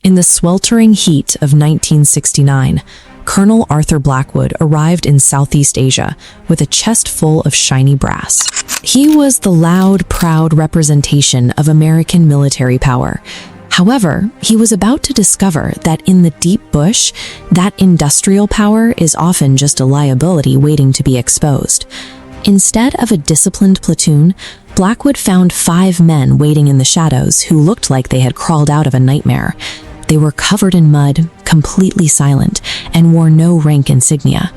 In the sweltering heat of 1969, Colonel Arthur Blackwood arrived in Southeast Asia with a chest full of shiny brass. He was the loud, proud representation of American military power. However, he was about to discover that in the deep bush, that industrial power is often just a liability waiting to be exposed. Instead of a disciplined platoon, Blackwood found 5 men waiting in the shadows who looked like they had crawled out of a nightmare. They were covered in mud, completely silent, and wore no rank insignia.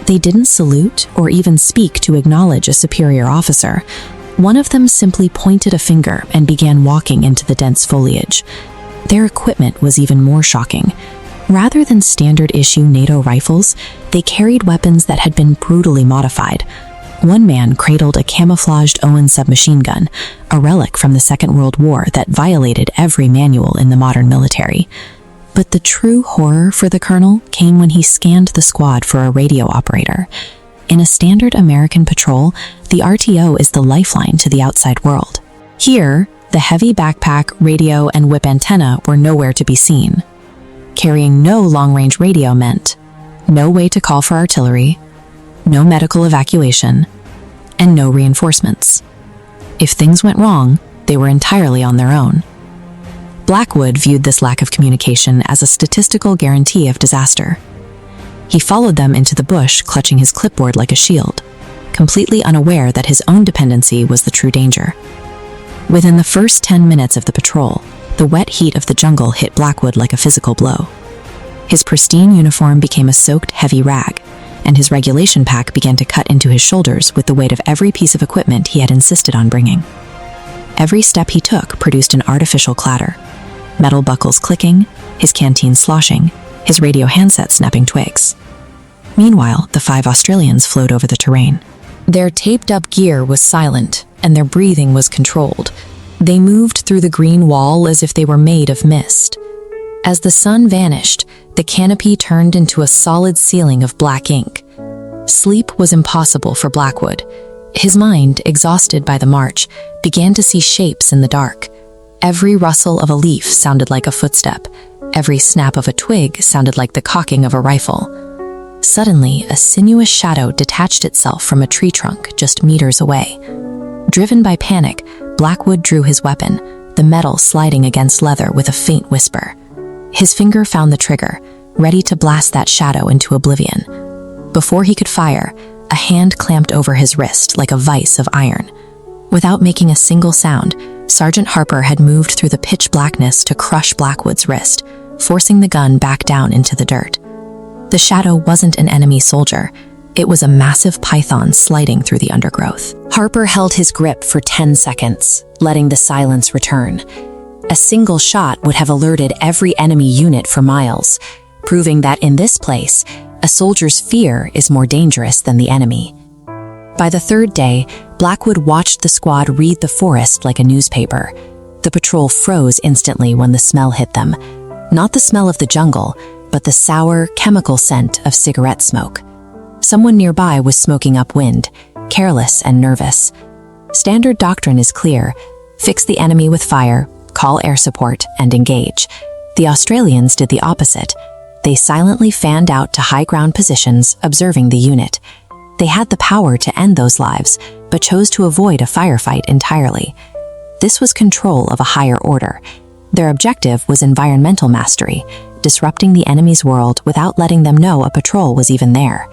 They didn't salute or even speak to acknowledge a superior officer. One of them simply pointed a finger and began walking into the dense foliage. Their equipment was even more shocking. Rather than standard-issue NATO rifles, they carried weapons that had been brutally modified. One man cradled a camouflaged Owen submachine gun, a relic from the Second World War that violated every manual in the modern military. But the true horror for the colonel came when he scanned the squad for a radio operator. In a standard American patrol, the RTO is the lifeline to the outside world. Here, the heavy backpack, radio, and whip antenna were nowhere to be seen. Carrying no long-range radio meant no way to call for artillery, no medical evacuation, and no reinforcements. If things went wrong, they were entirely on their own. Blackwood viewed this lack of communication as a statistical guarantee of disaster. He followed them into the bush, clutching his clipboard like a shield, completely unaware that his own dependency was the true danger. Within the first 10 minutes of the patrol, the wet heat of the jungle hit Blackwood like a physical blow. His pristine uniform became a soaked, heavy rag, and his regulation pack began to cut into his shoulders with the weight of every piece of equipment he had insisted on bringing. Every step he took produced an artificial clatter, metal buckles clicking, his canteen sloshing, his radio handset snapping twigs. Meanwhile, the 5 Australians flowed over the terrain. Their taped-up gear was silent, and their breathing was controlled. They moved through the green wall as if they were made of mist. As the sun vanished, the canopy turned into a solid ceiling of black ink. Sleep was impossible for Blackwood. His mind, exhausted by the march, began to see shapes in the dark. Every rustle of a leaf sounded like a footstep. Every snap of a twig sounded like the cocking of a rifle. Suddenly, a sinuous shadow detached itself from a tree trunk just meters away. Driven by panic, Blackwood drew his weapon, the metal sliding against leather with a faint whisper. His finger found the trigger, ready to blast that shadow into oblivion. Before he could fire, a hand clamped over his wrist like a vice of iron. Without making a single sound, Sergeant Harper had moved through the pitch blackness to crush Blackwood's wrist, forcing the gun back down into the dirt. The shadow wasn't an enemy soldier. It was a massive python sliding through the undergrowth. Harper held his grip for 10 seconds, letting the silence return. A single shot would have alerted every enemy unit for miles, proving that in this place, a soldier's fear is more dangerous than the enemy. By the 3rd day, Blackwood watched the squad read the forest like a newspaper. The patrol froze instantly when the smell hit them. Not the smell of the jungle, but the sour, chemical scent of cigarette smoke. Someone nearby was smoking upwind, careless and nervous. Standard doctrine is clear: fix the enemy with fire, call air support, and engage. The Australians did the opposite. They silently fanned out to high ground positions, observing the unit. They had the power to end those lives, but chose to avoid a firefight entirely. This was control of a higher order. Their objective was environmental mastery, disrupting the enemy's world without letting them know a patrol was even there.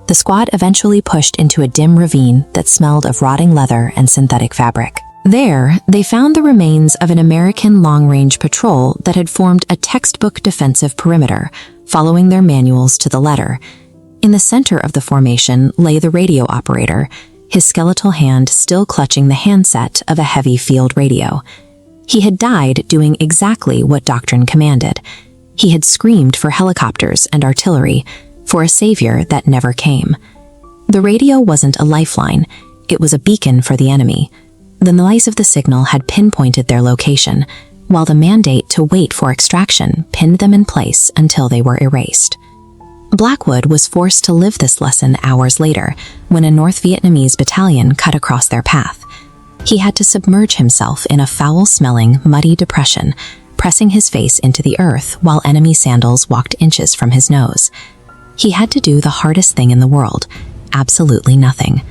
The squad eventually pushed into a dim ravine that smelled of rotting leather and synthetic fabric. There, they found the remains of an American long-range patrol that had formed a textbook defensive perimeter, following their manuals to the letter. In the center of the formation lay the radio operator, his skeletal hand still clutching the handset of a heavy field radio. He had died doing exactly what doctrine commanded. He had screamed for helicopters and artillery, for a savior that never came. The radio wasn't a lifeline, it was a beacon for the enemy. The noise of the signal had pinpointed their location, while the mandate to wait for extraction pinned them in place until they were erased. Blackwood was forced to live this lesson hours later, when a North Vietnamese battalion cut across their path. He had to submerge himself in a foul-smelling, muddy depression, pressing his face into the earth while enemy sandals walked inches from his nose. He had to do the hardest thing in the world, absolutely nothing.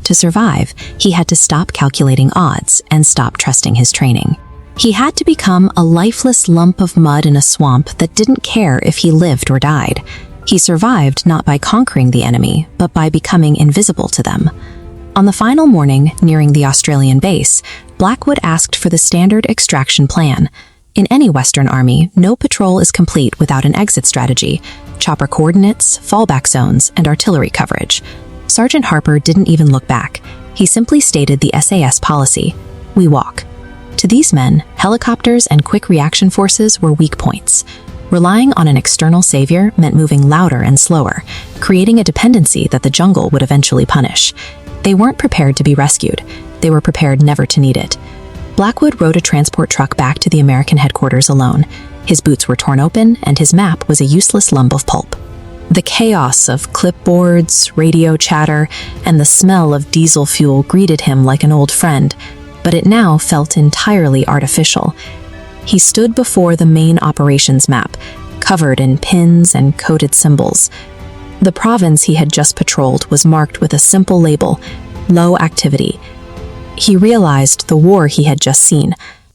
To survive, he had to stop calculating odds and stop trusting his training. He had to become a lifeless lump of mud in a swamp that didn't care if he lived or died. He survived not by conquering the enemy, but by becoming invisible to them. On the final morning, nearing the Australian base, Blackwood asked for the standard extraction plan. In any Western Army, no patrol is complete without an exit strategy, chopper coordinates, fallback zones, and artillery coverage. Sergeant Harper didn't even look back. He simply stated the SAS policy: we walk. To these men, helicopters and quick reaction forces were weak points. Relying on an external savior meant moving louder and slower, creating a dependency that the jungle would eventually punish. They weren't prepared to be rescued. They were prepared never to need it. Blackwood rode a transport truck back to the American headquarters alone. His boots were torn open, and his map was a useless lump of pulp. The chaos of clipboards, radio chatter, and the smell of diesel fuel greeted him like an old friend, but it now felt entirely artificial. He stood before the main operations map, covered in pins and coded symbols. The province he had just patrolled was marked with a simple label: low activity. He realized the war he had just seen,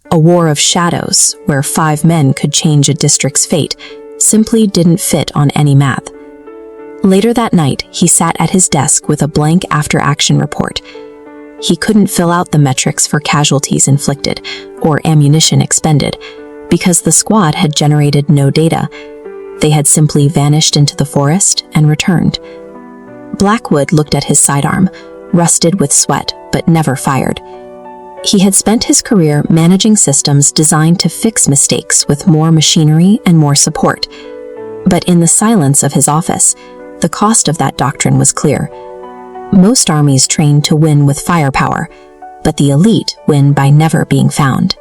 a war of shadows where 5 men could change a district's fate, simply didn't fit on any map. Later that night, he sat at his desk with a blank after-action report. He couldn't fill out the metrics for casualties inflicted or ammunition expended because the squad had generated no data. They had simply vanished into the forest and returned. Blackwood looked at his sidearm, rusted with sweat but never fired. He had spent his career managing systems designed to fix mistakes with more machinery and more support. But in the silence of his office, the cost of that doctrine was clear. Most armies train to win with firepower, but the elite win by never being found.